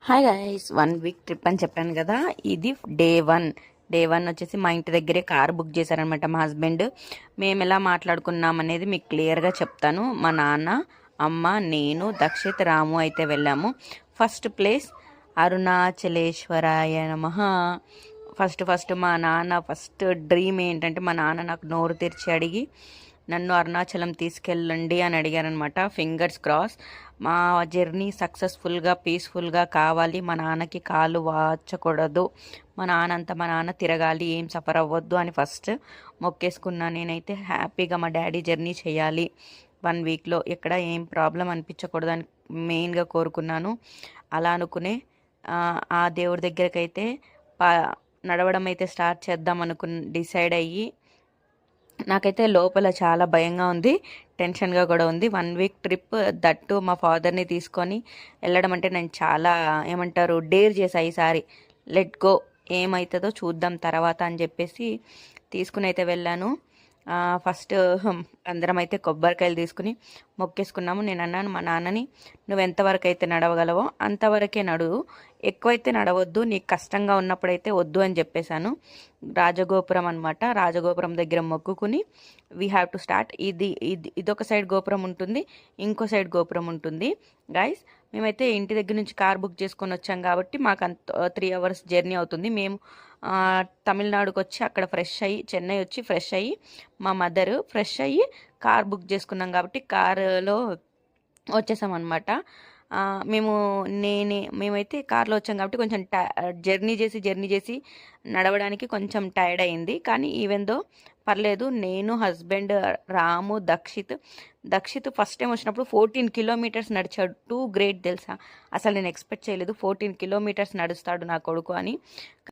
Hi guys, 1 week trip అని చెప్పాను కదా. ఇది డే వన్ వచ్చేసి మా ఇంటి దగ్గరే కార్ బుక్ చేశారనమాట మా హస్బెండ్. మేము ఎలా మాట్లాడుకున్నాం అనేది మీకు క్లియర్గా చెప్తాను. మా నాన్న, అమ్మ, నేను, దక్షిత్, రాము అయితే వెళ్ళాము. ఫస్ట్ ప్లేస్ అరుణాచలేశ్వరాయ నమః. ఫస్ట్ మా నాన్న ఫస్ట్ డ్రీమ్ ఏంటంటే, మా నాన్న నాకు నోరు తెరిచి అడిగి నన్ను అరుణాచలం తీసుకెళ్ళండి అని అడిగారనమాట. Fingers cross. మా జర్నీ సక్సెస్ఫుల్గా పీస్ఫుల్గా కావాలి, మా నాన్నకి కాలు వాచకూడదు, మా నాన్న తిరగాలి, ఏం సఫర్ అవ్వద్దు అని ఫస్ట్ మొక్కేసుకున్నా. నేనైతే హ్యాపీగా మా డాడీ జర్నీ చేయాలి 1 వీక్లో, ఎక్కడ ఏం ప్రాబ్లం అనిపించకూడదు అని మెయిన్గా కోరుకున్నాను. అలా అనుకునే ఆ దేవుడి దగ్గరకైతే పా నడవడం అయితే స్టార్ట్ చేద్దాం డిసైడ్ అయ్యి, నాకైతే లోపల చాలా భయంగా ఉంది, టెన్షన్గా కూడా ఉంది. 1 వీక్ ట్రిప్, దట్టు మా ఫాదర్ని తీసుకొని వెళ్ళడం అంటే నేను చాలా ఏమంటారు డేర్ చేసా ఈసారి. లెట్ గో, ఏమవుతుందో చూద్దాం తర్వాత అని చెప్పేసి తీసుకుని అయితే వెళ్ళాను. ఫస్ట్ అందరం అయితే కొబ్బరికాయలు తీసుకుని మొక్కేసుకున్నాము. నేను అన్నాను మా నాన్నని, నువ్వు ఎంతవరకు అయితే నడవగలవో అంతవరకే నడువు, ఎక్కువైతే నడవద్దు, నీకు కష్టంగా ఉన్నప్పుడైతే వద్దు అని చెప్పేశాను. రాజగోపురం అనమాట, రాజగోపురం దగ్గర మొక్కుకుని వీ హ్యావ్ టు స్టార్ట్. ఇదొక సైడ్ గోపురం ఉంటుంది, ఇంకో సైడ్ గోపురం ఉంటుంది. గైస్, మేమైతే ఇంటి దగ్గర నుంచి కార్ బుక్ చేసుకొని వచ్చాం కాబట్టి మాకు అంత 3 hours జర్నీ అవుతుంది. మేము తమిళనాడుకి వచ్చి అక్కడ ఫ్రెష్ అయ్యి, చెన్నై వచ్చి ఫ్రెష్ అయ్యి, మా మదర్ ఫ్రెష్ అయ్యి కార్ బుక్ చేసుకున్నాం కాబట్టి కారులో వచ్చేసామన్నమాట. మేము మేమైతే కార్లో వచ్చాం కాబట్టి కొంచెం జర్నీ చేసి నడవడానికి కొంచెం టైర్డ్ అయింది. కానీ ఈవెన్ దో పర్లేదు. నేను, హస్బెండ్, రాము, దక్షిత్ ఫస్ట్ టైం వచ్చినప్పుడు 14 kilometers నడిచాడు. టూ గ్రేట్ తెలుసా, అసలు నేను ఎక్స్పెక్ట్ చేయలేదు 14 kilometers నడుస్తాడు నా కొడుకు అని.